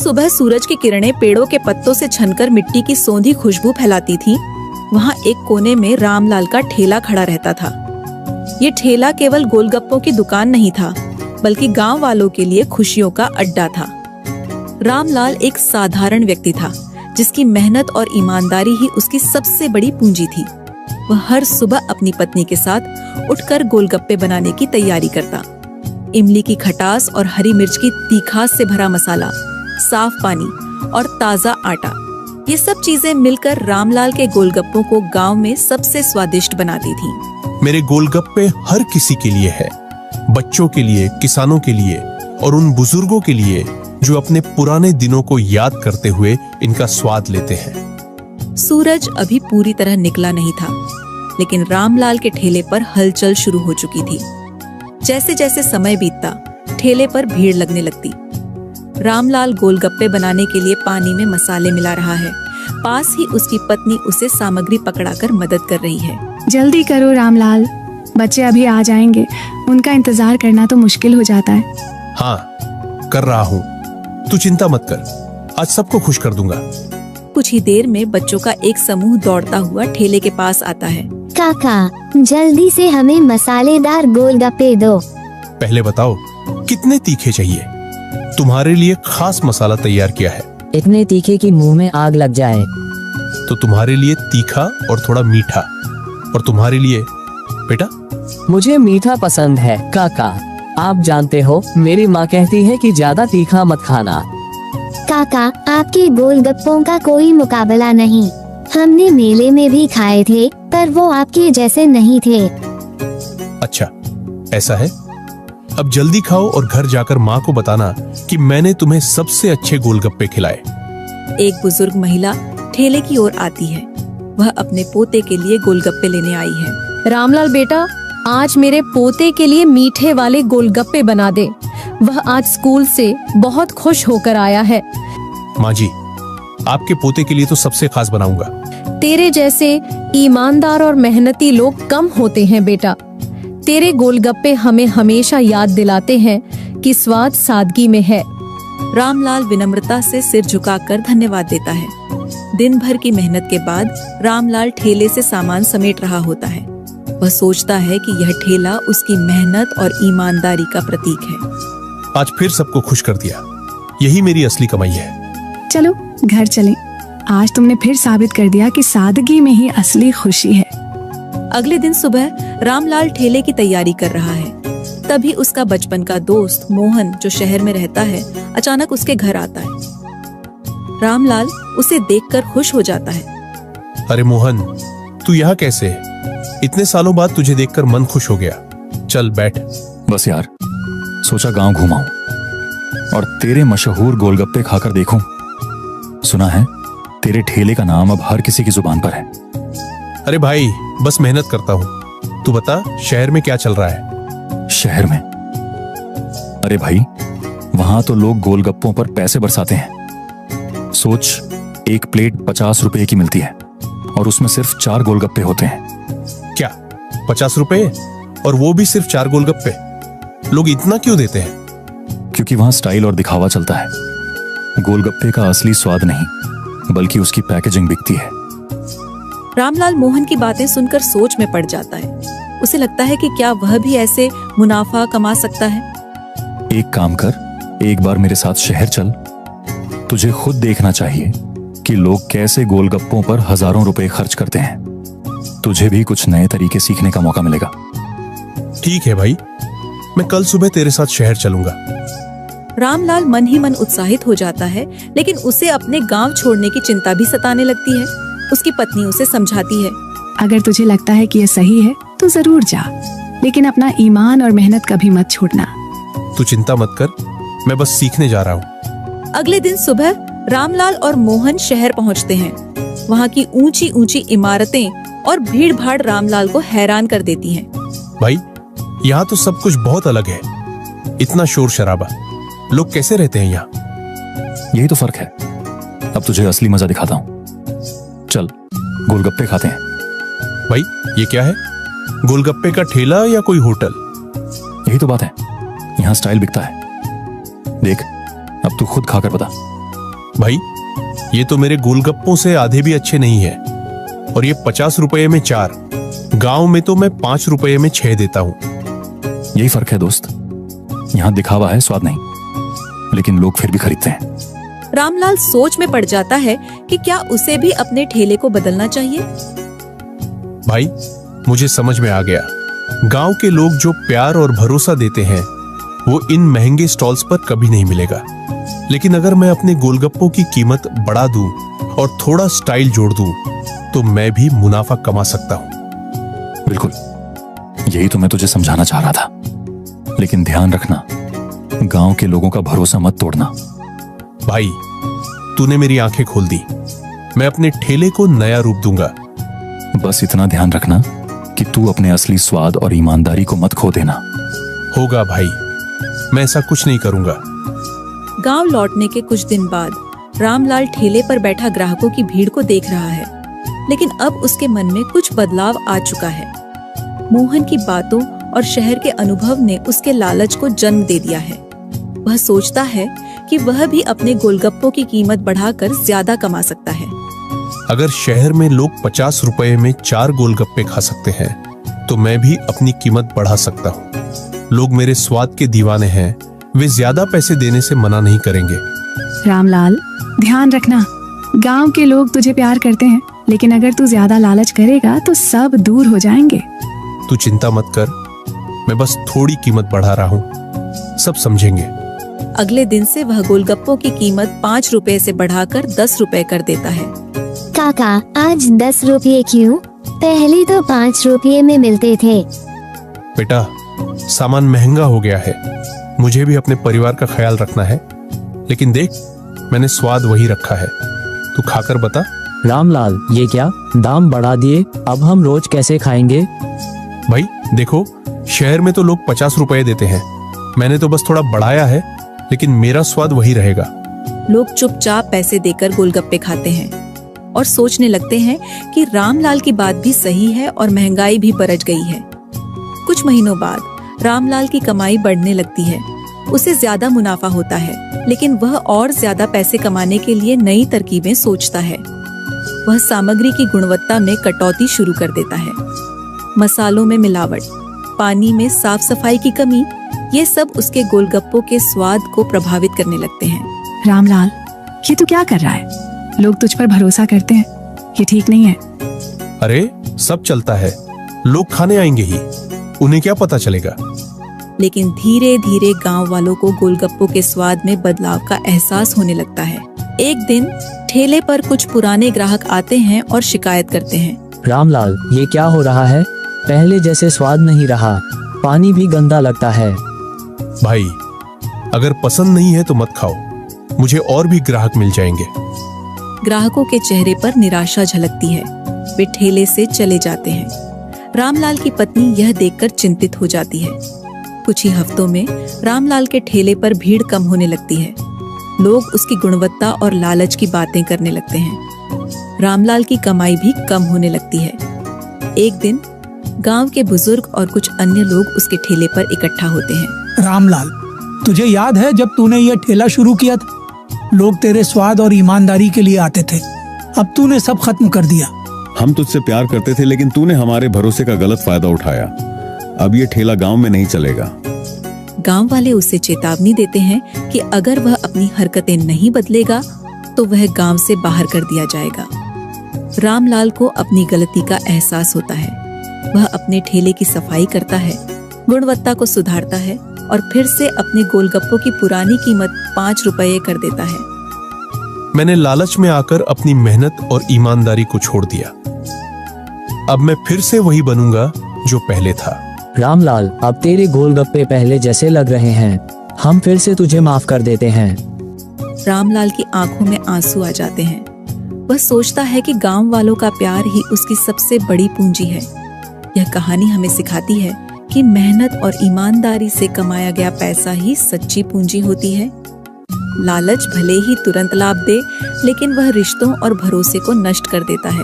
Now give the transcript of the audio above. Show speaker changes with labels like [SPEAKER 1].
[SPEAKER 1] सुबह सूरज की किरणें पेड़ों के पत्तों से छनकर मिट्टी की सौंधी खुशबू फैलाती थी, वहाँ एक कोने में रामलाल का ठेला खड़ा रहता था। ये ठेला केवल गोलगप्पों की दुकान नहीं था, बल्कि गांव वालों के लिए खुशियों का अड्डा था। रामलाल एक साधारण व्यक्ति था, जिसकी मेहनत और ईमानदारी ही उसकी सबसे बड़ी पूंजी थी। वह हर सुबह अपनी पत्नी के साथ उठकर गोलगप्पे बनाने की तैयारी करता। इमली की खटास और हरी मिर्च की तीखास से भरा मसाला, साफ पानी और ताजा आटा, ये सब चीजें मिलकर रामलाल के गोलगप्पों को गांव में सबसे स्वादिष्ट बनाती थी।
[SPEAKER 2] मेरे गोलगप्पे हर किसी के लिए है, बच्चों के लिए, किसानों के लिए और उन बुजुर्गों के लिए जो अपने पुराने दिनों को याद करते हुए इनका स्वाद लेते हैं।
[SPEAKER 1] सूरज अभी पूरी तरह निकला नहीं था, लेकिन रामलाल के ठेले पर हलचल शुरू हो चुकी थी। जैसे जैसे समय बीतता, ठेले पर भीड़ लगने लगती। रामलाल गोलगप्पे बनाने के लिए पानी में मसाले मिला रहा है। पास ही उसकी पत्नी उसे सामग्री पकड़ाकर मदद कर रही है।
[SPEAKER 3] जल्दी करो रामलाल, बच्चे अभी आ जाएंगे, उनका इंतजार करना तो मुश्किल हो जाता है।
[SPEAKER 2] हाँ, कर रहा हूँ, तू चिंता मत कर, आज सबको खुश कर दूंगा।
[SPEAKER 1] कुछ ही देर में बच्चों का एक समूह दौड़ता हुआ ठेले के पास आता है।
[SPEAKER 4] काका, जल्दी से हमें मसालेदार गोलगप्पे दो।
[SPEAKER 2] पहले बताओ कितने तीखे चाहिए? तुम्हारे लिए खास मसाला तैयार किया है।
[SPEAKER 5] इतने तीखे कि मुंह में आग लग जाए।
[SPEAKER 2] तो तुम्हारे लिए तीखा और थोड़ा मीठा, और तुम्हारे लिए बेटा?
[SPEAKER 5] मुझे मीठा पसंद है काका। आप जानते हो, मेरी माँ कहती है कि ज्यादा तीखा मत खाना।
[SPEAKER 4] काका, आपके गोलगप्पों का कोई मुकाबला नहीं। हमने मेले में भी खाए थे, पर वो आपके जैसे नहीं थे।
[SPEAKER 2] अच्छा, ऐसा है? अब जल्दी खाओ और घर जाकर माँ को बताना कि मैंने तुम्हें सबसे अच्छे गोलगप्पे खिलाए।
[SPEAKER 1] एक बुजुर्ग महिला ठेले की ओर आती है। वह अपने पोते के लिए गोलगप्पे लेने आई है।
[SPEAKER 6] रामलाल बेटा, आज मेरे पोते के लिए मीठे वाले गोलगप्पे बना दे। वह आज स्कूल से बहुत खुश होकर आया है।
[SPEAKER 2] माँ जी, आपके पोते के लिए तो सबसे खास बनाऊंगा।
[SPEAKER 6] तेरे जैसे ईमानदार और मेहनती लोग कम होते हैं बेटा। तेरे गोलगप्पे हमें हमेशा याद दिलाते हैं कि स्वाद सादगी में है।
[SPEAKER 1] रामलाल विनम्रता से सिर झुकाकर धन्यवाद देता है। दिन भर की मेहनत के बाद रामलाल ठेले से सामान समेट रहा होता है। वह सोचता है कि यह ठेला उसकी मेहनत और ईमानदारी का प्रतीक है।
[SPEAKER 2] आज फिर सबको खुश कर दिया, यही मेरी असली कमाई है।
[SPEAKER 3] चलो घर चलें। आज तुमने फिर साबित कर दिया कि सादगी में ही असली खुशी है।
[SPEAKER 1] अगले दिन सुबह रामलाल ठेले की तैयारी कर रहा है। तभी उसका बचपन का दोस्त मोहन, जो शहर में रहता है, अचानक उसके घर आता है। रामलाल उसे देखकर खुश हो जाता है।
[SPEAKER 2] अरे मोहन, तू यहाँ कैसे है? इतने सालों बाद तुझे देखकर मन खुश हो गया। चल बैठ।
[SPEAKER 7] बस यार, सोचा गांव घुमाऊं और तेरे मशहूर गोलगप्पे खाकर देखूं। सुना है तेरे ठेले का नाम अब हर किसी की जुबान पर है।
[SPEAKER 2] अरे भाई, बस मेहनत करता हूँ। तू बता, शहर में क्या चल रहा है?
[SPEAKER 7] शहर में? अरे भाई, वहां तो लोग गोलगप्पों पर पैसे बरसाते हैं। सोच, एक प्लेट 50 रुपए की मिलती है और उसमें सिर्फ 4 गोलगप्पे होते हैं।
[SPEAKER 2] क्या 50 रुपए? और वो भी सिर्फ 4 गोलगप्पे? लोग इतना क्यों देते हैं?
[SPEAKER 7] क्योंकि वहां स्टाइल और दिखावा चलता है। गोलगप्पे का असली स्वाद नहीं, बल्कि उसकी पैकेजिंग बिकती है।
[SPEAKER 1] रामलाल मोहन की बातें सुनकर सोच में पड़ जाता है। उसे लगता है कि क्या वह भी ऐसे मुनाफा कमा सकता है।
[SPEAKER 7] एक काम कर, एक बार मेरे साथ शहर चल। तुझे खुद देखना चाहिए कि लोग कैसे गोलगप्पों पर हजारों रुपए खर्च करते हैं। तुझे भी कुछ नए तरीके सीखने का मौका मिलेगा।
[SPEAKER 2] ठीक है भाई, मैं कल सुबह तेरे साथ शहर चलूंगा।
[SPEAKER 1] रामलाल मन ही मन उत्साहित हो जाता है, लेकिन उसे अपने गांव छोड़ने की चिंता भी सताने लगती है। उसकी पत्नी उसे समझाती है।
[SPEAKER 3] अगर तुझे लगता है कि यह सही है तो जरूर जा, लेकिन अपना ईमान और मेहनत कभी मत छोड़ना।
[SPEAKER 2] तू चिंता मत कर, मैं बस सीखने जा रहा हूँ।
[SPEAKER 1] अगले दिन सुबह रामलाल और मोहन शहर पहुँचते हैं। वहाँ की ऊंची ऊंची इमारतें और भीड़ भाड़ रामलाल को हैरान कर देती हैं।
[SPEAKER 2] भाई, यहाँ तो सब कुछ बहुत अलग है। इतना शोर शराबा, लोग कैसे रहते हैं यहाँ?
[SPEAKER 7] यही तो फर्क है। अब तुझे असली मजा दिखाता हूँ। चल, गोलगप्पे खाते हैं।
[SPEAKER 2] भाई, ये क्या है? गोलगप्पे का ठेला या कोई होटल?
[SPEAKER 7] यही तो बात है, यहाँ स्टाइल बिकता है। देख, अब तू खुद खाकर बता,
[SPEAKER 2] भाई, ये तो मेरे गोलगप्पों से आधे भी अच्छे नहीं है। और ये 50 रुपए में 4, गांव में तो मैं 5 रुपए में 6 देता हूँ।
[SPEAKER 7] यही फर्क है दोस्त, यहाँ दिखावा है, स्वाद नहीं, लेकिन लोग फिर भी खरीदते हैं।
[SPEAKER 1] रामलाल सोच में पड़ जाता है कि क्या उसे भी अपने ठेले को बदलना चाहिए।
[SPEAKER 2] भाई, मुझे समझ में आ गया। गांव के लोग जो प्यार और भरोसा देते हैं वो इन महंगे स्टॉल्स पर कभी नहीं मिलेगा। लेकिन अगर मैं अपने गोलगप्पों की कीमत बढ़ा दूं और थोड़ा स्टाइल जोड़ दूं तो मैं भी मुनाफा कमा सकता हूं।
[SPEAKER 7] बिल्कुल, यही तो मैं तुझे समझाना चाह रहा था। लेकिन ध्यान रखना, गांव के लोगों का भरोसा मत तोड़ना।
[SPEAKER 2] भाई, तूने मेरी आंखें खोल दी। मैं अपने ठेले को नया रूप दूंगा।
[SPEAKER 7] बस इतना ध्यान रखना कि तू अपने असली स्वाद और ईमानदारी को मत खो देना।
[SPEAKER 2] होगा भाई, मैं ऐसा कुछ नहीं करूंगा।
[SPEAKER 1] गांव लौटने के कुछ दिन बाद रामलाल ठेले पर बैठा ग्राहकों की भीड़ को देख रहा है, लेकिन अब उसके मन में कुछ बदलाव आ चुका है। मोहन की बातों और शहर के अनुभव ने उसके लालच को जन्म दे दिया है। वह सोचता है कि वह भी अपने गोलगप्पों की कीमत बढ़ाकर ज्यादा कमा सकता है।
[SPEAKER 2] अगर शहर में लोग 50 रुपए में 4 गोलगप्पे खा सकते हैं तो मैं भी अपनी कीमत बढ़ा सकता हूँ। लोग मेरे स्वाद के दीवाने हैं, वे ज्यादा पैसे देने से मना नहीं करेंगे।
[SPEAKER 3] रामलाल, ध्यान रखना, गांव के लोग तुझे प्यार करते हैं, लेकिन अगर तू ज्यादा लालच करेगा तो सब दूर हो जाएंगे।
[SPEAKER 2] तू चिंता मत कर, मैं बस थोड़ी कीमत बढ़ा रहा हूँ, सब समझेंगे।
[SPEAKER 1] अगले दिन से वह गोलगप्पों की कीमत 5 रुपए से बढ़ाकर 10 रुपए कर देता है।
[SPEAKER 4] काका, आज 10 रुपये क्यों? पहले तो 5 रुपये में मिलते थे।
[SPEAKER 2] बेटा, सामान महंगा हो गया है, मुझे भी अपने परिवार का ख्याल रखना है। लेकिन देख, मैंने स्वाद वही रखा है, तू खाकर बता।
[SPEAKER 5] रामलाल, ये क्या दाम बढ़ा दिए? अब हम रोज कैसे खाएंगे?
[SPEAKER 2] भाई देखो, शहर में तो लोग 50 रुपए देते हैं, मैंने तो बस थोड़ा बढ़ाया है, लेकिन मेरा स्वाद वही रहेगा।
[SPEAKER 1] लोग चुपचाप पैसे देकर गोलगप्पे खाते हैं और सोचने लगते हैं कि रामलाल की बात भी सही है और महंगाई भी बरस गई है। कुछ महीनों बाद रामलाल की कमाई बढ़ने लगती है, उसे ज्यादा मुनाफा होता है, लेकिन वह और ज्यादा पैसे कमाने के लिए नई तरकीबें सोचता है। वह सामग्री की गुणवत्ता में कटौती शुरू कर देता है। मसालों में मिलावट, पानी में साफ सफाई की कमी, ये सब उसके गोलगप्पों के स्वाद को प्रभावित करने लगते हैं।
[SPEAKER 3] रामलाल, ये तू क्या कर रहा है? लोग तुझ पर भरोसा करते हैं, ये ठीक नहीं है।
[SPEAKER 2] अरे सब चलता है, लोग खाने आएंगे ही, उन्हें क्या पता चलेगा।
[SPEAKER 1] लेकिन धीरे धीरे गांव वालों को गोलगप्पों के स्वाद में बदलाव का एहसास होने लगता है। एक दिन ठेले पर कुछ पुराने ग्राहक आते हैं और शिकायत करते हैं।
[SPEAKER 5] रामलाल, ये क्या हो रहा है? पहले जैसे स्वाद नहीं रहा, पानी भी गंदा लगता है।
[SPEAKER 2] भाई, अगर पसंद नहीं है तो मत खाओ, मुझे और भी ग्राहक मिल जाएंगे।
[SPEAKER 1] ग्राहकों के चेहरे पर निराशा झलकती है, वे ठेले से चले जाते हैं। रामलाल की पत्नी यह देखकर चिंतित हो जाती है। कुछ ही हफ्तों में रामलाल के ठेले पर भीड़ कम होने लगती है। लोग उसकी गुणवत्ता और लालच की बातें करने लगते हैं। रामलाल की कमाई भी कम होने लगती है। एक दिन गांव के बुजुर्ग और कुछ अन्य लोग उसके ठेले पर इकट्ठा होते हैं।
[SPEAKER 8] रामलाल, तुझे याद है जब तूने यह ठेला शुरू किया था? लोग तेरे स्वाद और ईमानदारी के लिए आते थे, अब तूने सब खत्म कर दिया।
[SPEAKER 9] हम तुझसे प्यार करते थे, लेकिन तूने हमारे भरोसे का गलत फायदा उठाया। अब ये ठेला गांव में नहीं चलेगा।
[SPEAKER 1] गांव वाले उसे चेतावनी देते हैं कि अगर वह अपनी हरकतें नहीं बदलेगा तो वह गांव से बाहर कर दिया जाएगा। रामलाल को अपनी गलती का एहसास होता है। वह अपने ठेले की सफाई करता है, गुणवत्ता को सुधारता है और फिर से अपने गोलगप्पों की पुरानी कीमत 5 रुपये कर देता है।
[SPEAKER 2] मैंने लालच में आकर अपनी मेहनत और ईमानदारी को छोड़ दिया। अब मैं फिर से वही बनूंगा जो पहले था।
[SPEAKER 5] रामलाल, अब तेरे गोलगप्पे पहले जैसे लग रहे हैं, हम फिर से तुझे माफ कर देते हैं।
[SPEAKER 1] रामलाल की आंखों में आंसू आ जाते हैं। वह सोचता है कि गांव वालों का प्यार ही उसकी सबसे बड़ी पूंजी है। यह कहानी हमें सिखाती है कि मेहनत और ईमानदारी से कमाया गया पैसा ही सच्ची पूंजी होती है। लालच भले ही तुरंत लाभ दे, लेकिन वह रिश्तों और भरोसे को नष्ट कर देता है।